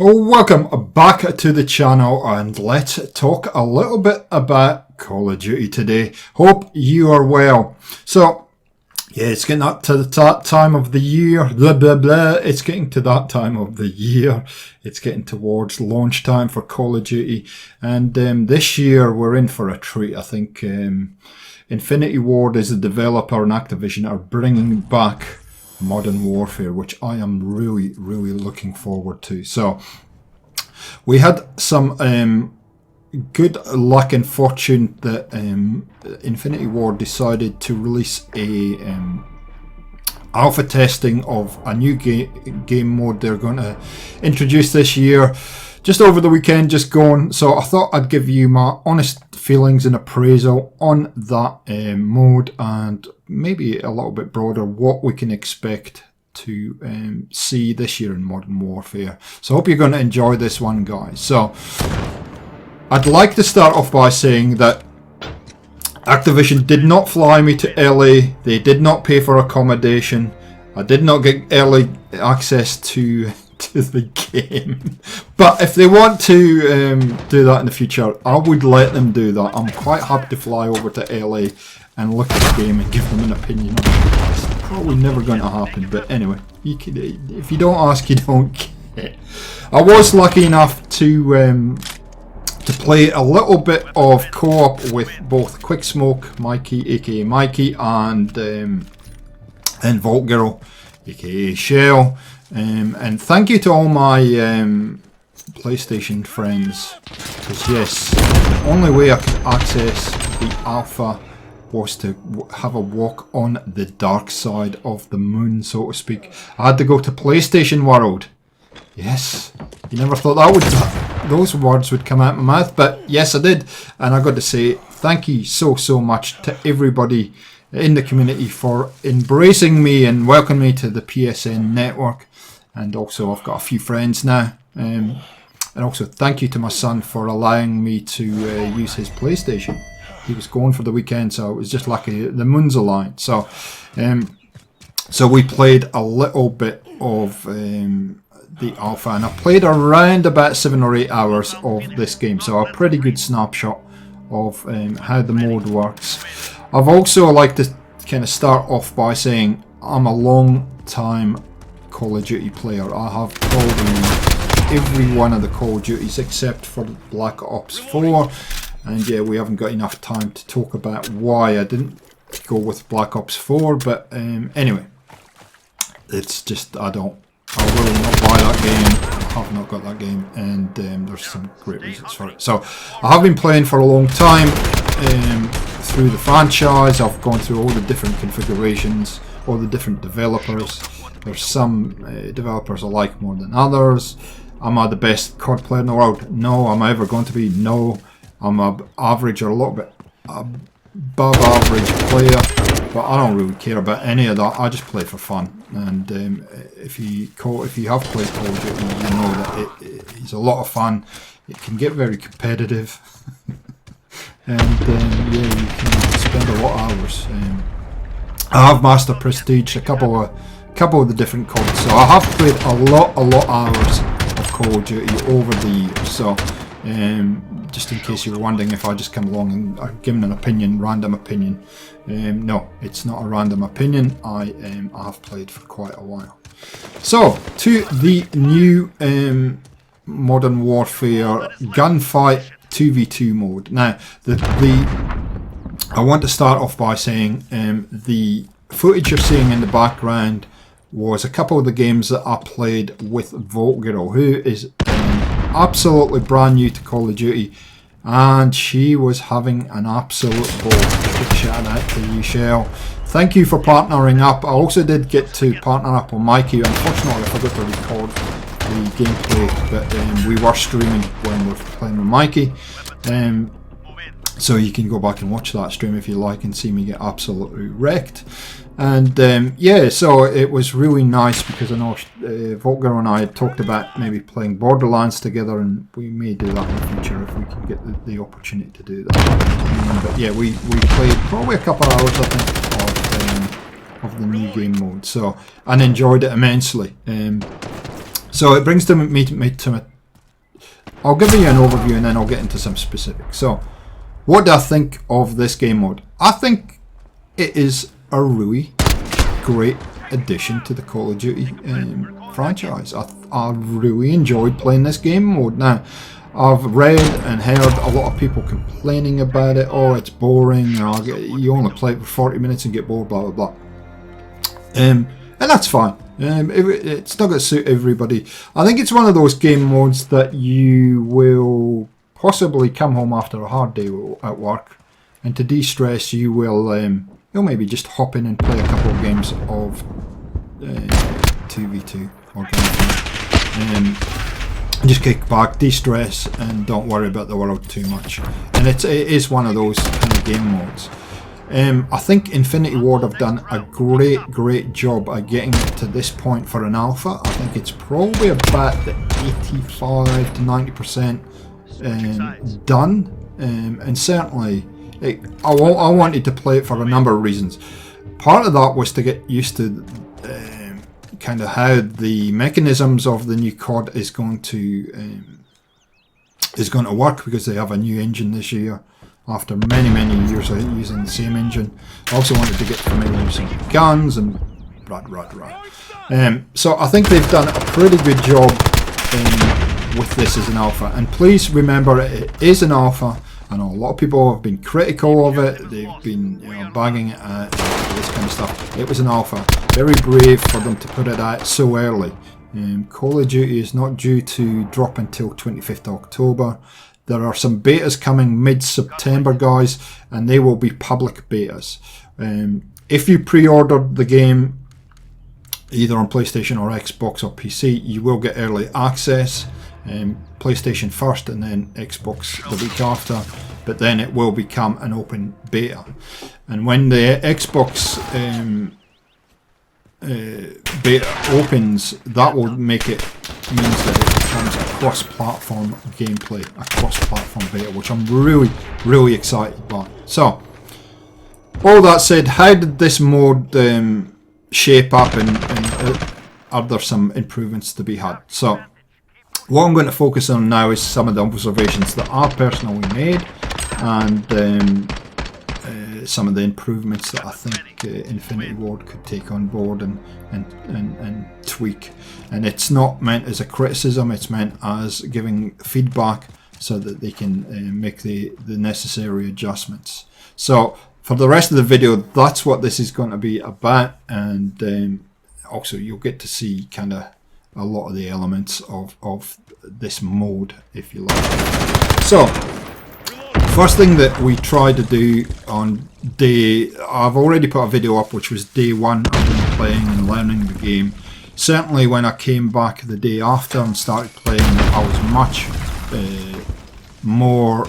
Welcome back to the channel, and let's talk a little bit about Call of Duty today. Hope you are well. So, yeah, it's getting up to that time of the year, blah blah blah, it's getting to that time of the year. It's getting towards launch time for Call of Duty, and this year we're in for a treat. I think Infinity Ward is the developer and Activision are bringing back Modern Warfare, which I am really looking forward to. So we had some good luck and fortune that Infinity Ward decided to release a alpha testing of a new game mode they're going to introduce this year, just over the weekend just gone. So I thought I'd give you my honest feelings and appraisal on that mode, and maybe a little bit broader what we can expect to see this year in Modern Warfare. So I hope you're going to enjoy this one, guys. So I'd like to start off by saying that Activision did not fly me to LA. They did not pay for accommodation. I did not get early access to the game. But if they want to do that in the future, I would let them do that. I'm quite happy to fly over to LA and look at the game and give them an opinion on it. It's probably never going to happen, but anyway, if you don't ask, you don't get. I was lucky enough to play a little bit of co-op with both Quick Smoke, Mikey, aka Mikey, and Vault Girl, aka Shell. And thank you to all my PlayStation friends, because yes, the only way I could access the alpha was to have a walk on the dark side of the moon, so to speak. I had to go to PlayStation World. Yes, you never thought those words would come out of my mouth, but yes, I did. And I got to say thank you so much to everybody in the community for embracing me and welcoming me to the PSN network. And also I've got a few friends now, and also thank you to my son for allowing me to use his PlayStation. He was going for the weekend, so it was just lucky the moons aligned. So so we played a little bit of the alpha, and I played around about 7 or 8 hours of this game, so a pretty good snapshot of how the mode works. I've also like to kind of start off by saying I'm a long time Call of Duty player. I have probably every one of the Call of Duties except for Black Ops 4, and yeah, we haven't got enough time to talk about why I didn't go with Black Ops 4, but anyway, it's just I will not buy that game. I have not got that game, and there's some great reasons for it. So I have been playing for a long time through the franchise. I've gone through all the different configurations, all the different developers. There's some developers I like more than others. Am I the best COD player in the world? No. Am I ever going to be? No. I'm an average or a little bit above average player, but I don't really care about any of that. I just play for fun. And if you have played Call of Duty, you know that it's a lot of fun. It can get very competitive, and yeah, you can spend a lot of hours. I have Master Prestige a couple of the different CODs, so I have played a lot of hours of Call of Duty over the years. So just in case you were wondering if I just come along and give an opinion, random opinion, no, it's not a random opinion. I have played for quite a while. So to the new Modern Warfare gunfight 2v2 mode. Now I want to start off by saying the footage you're seeing in the background was a couple of the games that I played with Vault Girl, who is absolutely brand new to Call of Duty, and she was having an absolute ball. Big shout out to you, Shell. Thank you for partnering up. I also did get to partner up on Mikey. Unfortunately, I forgot to record the gameplay, but we were streaming when we were playing with Mikey. So you can go back and watch that stream if you like and see me get absolutely wrecked. And yeah, so it was really nice because I know Volker and I had talked about maybe playing Borderlands together, and we may do that in the future if we can get the opportunity to do that. But yeah, we played probably a couple of hours, I think, of the new game mode, so, and enjoyed it immensely. So it brings me to I'll give you an overview and then I'll get into some specifics. So, what do I think of this game mode? I think it is a really great addition to the Call of Duty franchise. I really enjoyed playing this game mode. Now, I've read and heard a lot of people complaining about it. Oh, it's boring. Or you only play it for 40 minutes and get bored, blah, blah, blah. And that's fine. It's not going to suit everybody. I think it's one of those game modes that you will possibly come home after a hard day at work, and to de-stress you will you'll maybe just hop in and play a couple of games of 2v2 or just kick back, de-stress, and don't worry about the world too much. And it is one of those kind of game modes. I think Infinity Ward have done a great job at getting it to this point for an alpha. I think it's probably about the 85 to 90% done, and certainly I wanted to play it for a number of reasons. Part of that was to get used to kind of how the mechanisms of the new COD is going to work, because they have a new engine this year after many years of using the same engine. I also wanted to get familiar with some guns and so I think they've done a pretty good job with this as an alpha. And please remember, it is an alpha. I know a lot of people have been critical of it. They've been bagging it at this kind of stuff. It was an alpha. Very brave for them to put it out so early. Call of Duty is not due to drop until 25th October. There are some betas coming mid-September, guys, and they will be public betas. If you pre-ordered the game either on PlayStation or Xbox or PC, you will get early access. PlayStation first and then Xbox the week after, but then it will become an open beta. And when the Xbox beta opens, that will make it means that it becomes a cross-platform gameplay, a cross-platform beta, which I'm really excited by. So, all that said, how did this mode shape up, and are there some improvements to be had? So, what I'm going to focus on now is some of the observations that I personally made, and some of the improvements that I think Infinity Ward could take on board and tweak. And it's not meant as a criticism, it's meant as giving feedback so that they can make the necessary adjustments. So for the rest of the video, that's what this is going to be about, and also you'll get to see kind of a lot of the elements of this mode, if you like. So, first thing that we tried to do on I've already put a video up, which was day one of me playing and learning the game. Certainly when I came back the day after and started playing, I was much more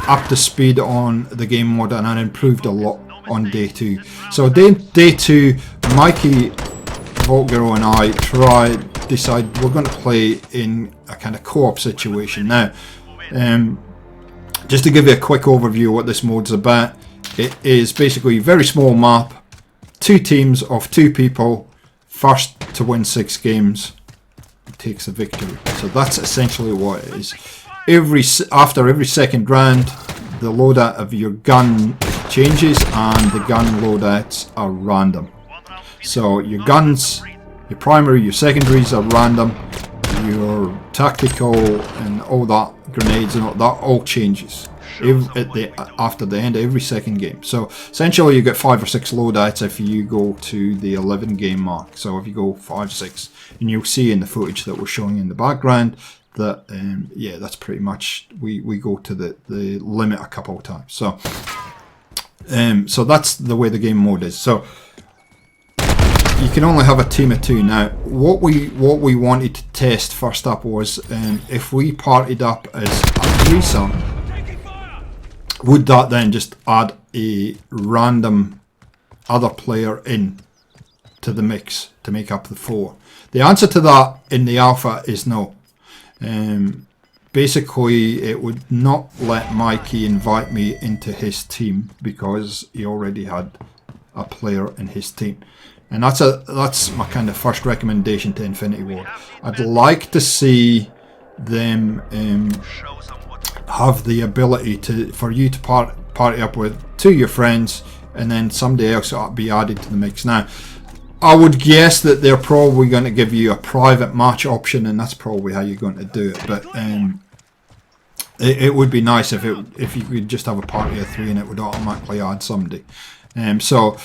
up to speed on the game mode, and I improved a lot on day two. So day two, Mikey, Voltgero and I decided we're going to play in a kind of co-op situation. Now, just to give you a quick overview of what this mode's about, it is basically a very small map, 2 teams of 2 people, first to win 6 games takes the victory. So that's essentially what it is. After every second round, the loadout of your gun changes, and the gun loadouts are random. So your guns, your primary, your secondaries are random, your tactical and all that, grenades and all that, all changes after the end of every second game. So essentially you get 5 or 6 loadouts if you go to the 11 game mark. So if you go 5, 6, and you'll see in the footage that we're showing in the background that yeah, that's pretty much, we go to the limit a couple of times. So so that's the way the game mode is. So you can only have a team of 2 now. What we wanted to test first up was if we partied up as a threesome, would that then just add a random other player in to the mix to make up the 4? The answer to that in the alpha is no. Basically, it would not let Mikey invite me into his team because he already had a player in his team. And that's my kind of first recommendation to Infinity Ward. I'd like to see them have the ability for you to party up with your friends, and then somebody else ought to be added to the mix. Now, I would guess that they're probably going to give you a private match option, and that's probably how you're going to do it. But it would be nice if you could just have a party of 3 and it would automatically add somebody. So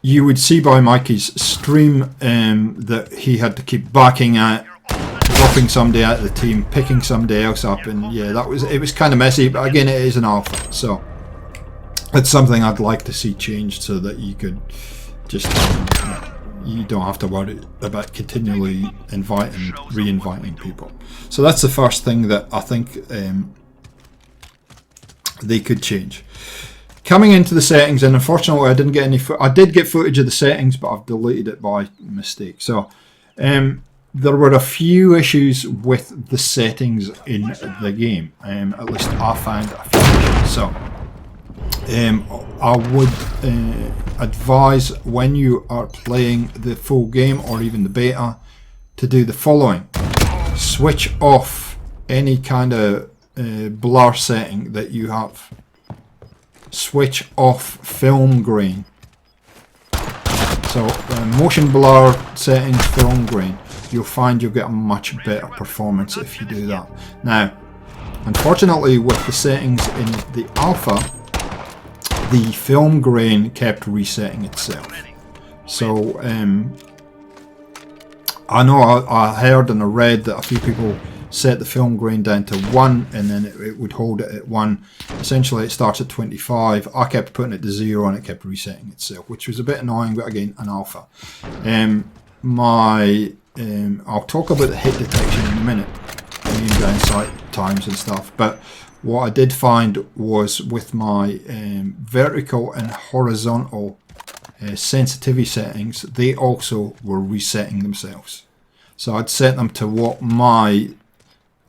you would see by Mikey's stream that he had to keep backing out, dropping somebody out of the team, picking somebody else up, and yeah, it was kind of messy. But again, it is an alpha, so it's something I'd like to see changed so that you could just you don't have to worry about continually re-inviting people. So that's the first thing that I think they could change. Coming into the settings, and unfortunately I didn't get any. I did get footage of the settings, but I've deleted it by mistake. So there were a few issues with the settings in the game. At least I found a few issues. So I would advise when you are playing the full game or even the beta to do the following: switch off any kind of blur setting that you have. Switch off film grain. So motion blur settings, film grain. You'll find you'll get a much better performance if you do that. Now, unfortunately, with the settings in the alpha, the film grain kept resetting itself. So I know I heard and I read that a few people set the film grain down to 1 and then it would hold it at 1. Essentially it starts at 25. I kept putting it to 0 and it kept resetting itself, which was a bit annoying, but again, an alpha. I'll talk about the hit detection in a minute, aim down sight times and stuff, but what I did find was with my vertical and horizontal sensitivity settings, they also were resetting themselves. So I'd set them to what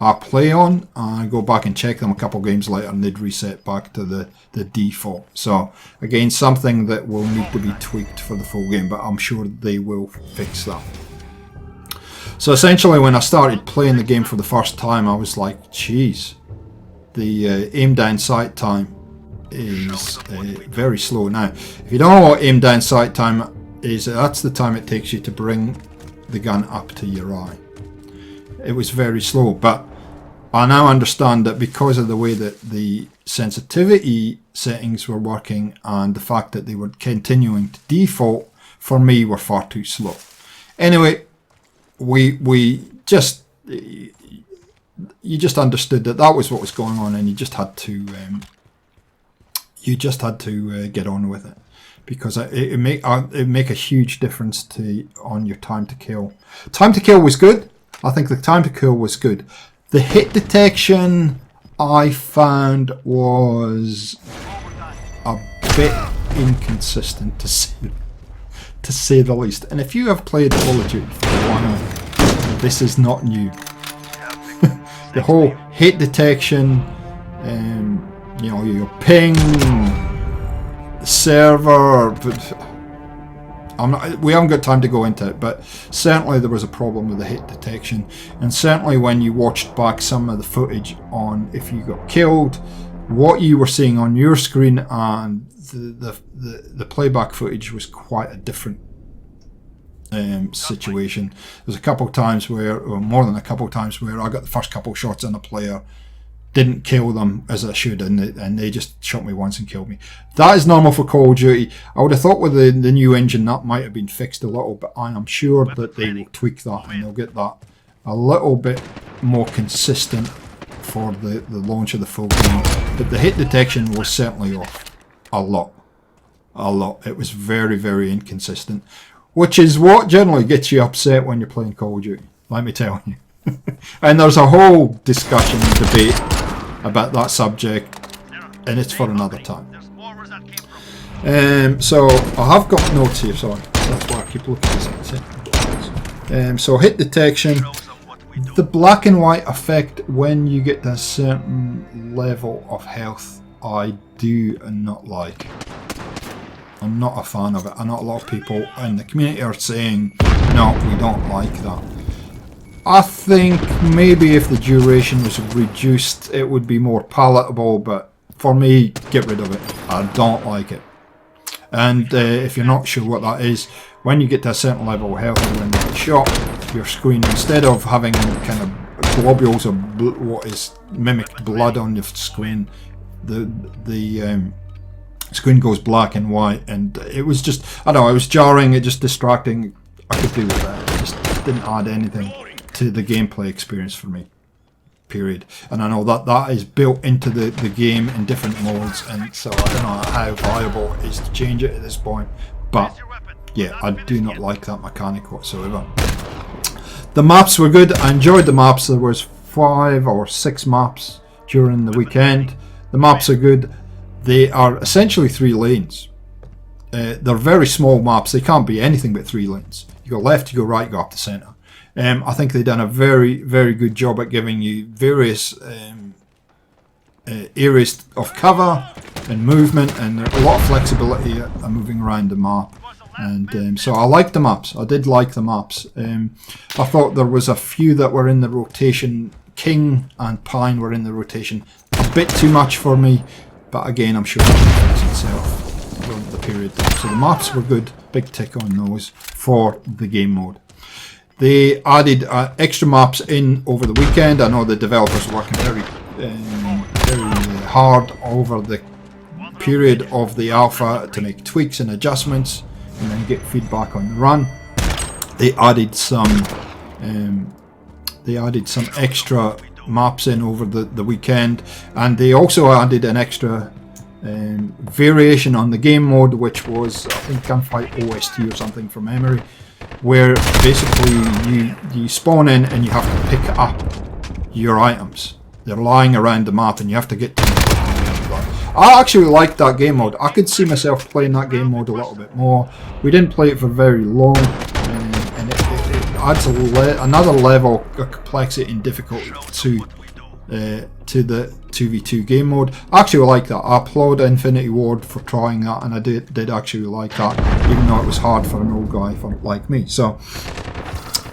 I play on, I go back and check them a couple games later and they'd reset back to the default. So again, something that will need to be tweaked for the full game, but I'm sure they will fix that. So essentially when I started playing the game for the first time, I was like, geez, the aim down sight time is very slow. Now, if you don't know what aim down sight time is, that's the time it takes you to bring the gun up to your eye. It was very slow, but I now understand that because of the way that the sensitivity settings were working and the fact that they were continuing to default, for me were far too slow. Anyway, you just understood that was what was going on, and you just had to get on with it, because it make a huge difference on your time to kill. Time to kill was good. I think the time to kill was good. The hit detection I found was a bit inconsistent to say the least. And if you have played Call of Duty for a while, this is not new. The whole hit detection, your ping, the server. We haven't got time to go into it, but certainly there was a problem with the hit detection, and certainly when you watched back some of the footage on if you got killed, what you were seeing on your screen and the playback footage was quite a different situation. There's a couple of times or more than a couple of times where I got the first couple of shots on a player, didn't kill them as I should, and they just shot me once and killed me. That is normal for Call of Duty. I would have thought with the new engine that might have been fixed a little, but I am sure that they will tweak that and they'll get that a little bit more consistent for the launch of the full game. But the hit detection was certainly off a lot. It was very, very inconsistent, which is what generally gets you upset when you're playing Call of Duty, let me tell you. And there's a whole discussion and debate about that subject, and it's for another time. So I have got notes here, sorry, that's why I keep looking at it. So hit detection, the black and white effect when you get to a certain level of health, I do not like. I'm not a fan of it. I know a lot of people in the community are saying, no, we don't like that. I think maybe if the duration was reduced, it would be more palatable, but for me, get rid of it. I don't like it. And if you're not sure what that is, when you get to a certain level of health and when you get shot, your screen, instead of having kind of globules of what is mimicked blood on your screen, the screen goes black and white, and it was just, I don't know, it was jarring, it just distracting. I could do with that. It just didn't add anything to the gameplay experience for me, period. And I know that that is built into the game in different modes, and so I don't know how viable it is to change it at this point, but yeah, I do not like that mechanic whatsoever. The maps were good. I enjoyed the maps. There was 5 or 6 maps during the weekend. The maps are good. They are essentially 3 lanes. They're very small maps. They can't be anything but 3 lanes. You go left, you go right, you go up the centre. I think they've done a very, very good job at giving you various areas of cover and movement, and a lot of flexibility at moving around the map. And so I liked the maps. I did like the maps. I thought there was a few that were in the rotation. King and Pine were in the rotation. A bit too much for me, but again, I'm sure it will fix itself during the period. So the maps were good. Big tick on those for the game mode. They added extra maps in over the weekend. I know the developers were working very hard over the period of the alpha to make tweaks and adjustments and then get feedback on the run. They added some extra maps in over the weekend, and they also added an extra variation on the game mode, which was, I think, Gunfight OST or something from memory, where basically you spawn in and you have to pick up your items. They're lying around the map and you have to get to them. I actually liked that game mode. I could see myself playing that game mode a little bit more. We didn't play it for very long, and it adds another level of complexity and difficulty to the 2v2 game mode. I actually like that. I applaud Infinity Ward for trying that, and I did actually like that, even though it was hard for an old guy like me. So,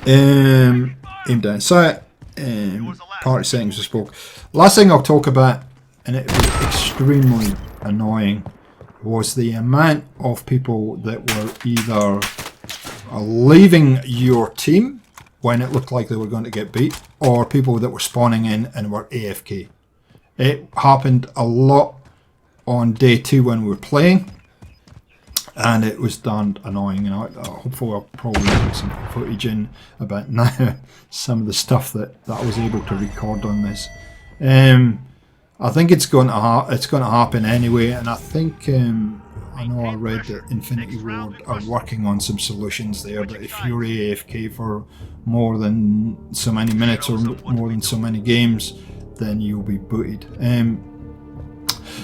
aim down sight, party settings we spoke. Last thing I'll talk about, and it was extremely annoying, was the amount of people that were either leaving your team when it looked like they were going to get beat, or people that were spawning in and were AFK. It happened a lot on day 2 when we were playing, and it was darn annoying. You know, hopefully I'll probably put some footage in about now some of the stuff that I was able to record on this. I think it's going to happen anyway, and I think I know I read that Infinity Ward are working on some solutions there, that if you're AFK for more than so many minutes or more than so many games, then you'll be booted.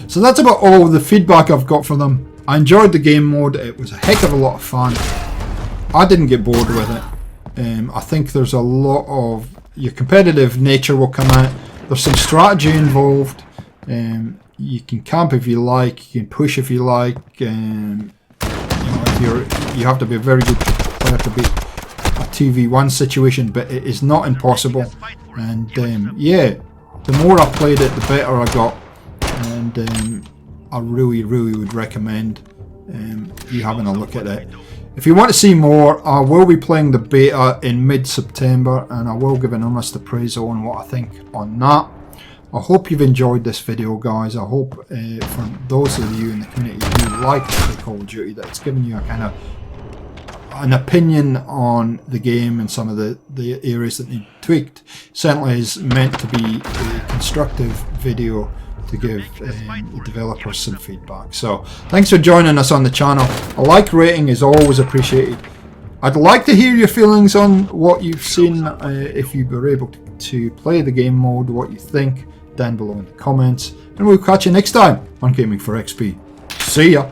So that's about all the feedback I've got from them. I enjoyed the game mode. It was a heck of a lot of fun. I didn't get bored with it. I think there's a lot of your competitive nature will come out. There's some strategy involved. You can camp if you like, you can push if you like. You know, you have to be a very good player to beat a 2v1 situation, but it is not impossible. And yeah, the more I played it, the better I got. And I really would recommend you having a look at it. If you want to see more, I will be playing the beta in mid-September, and I will give an honest appraisal on what I think on that. I hope you've enjoyed this video, guys. I hope for those of you in the community who like the Call of Duty, that it's given you a kind of an opinion on the game and some of the areas that need tweaked. Certainly is meant to be a constructive video to give the developers some feedback. So thanks for joining us on the channel. A like rating is always appreciated. I'd like to hear your feelings on what you've seen, if you were able to play the game mode, what you think down below in the comments, and we'll catch you next time on Gaming for XP. See ya!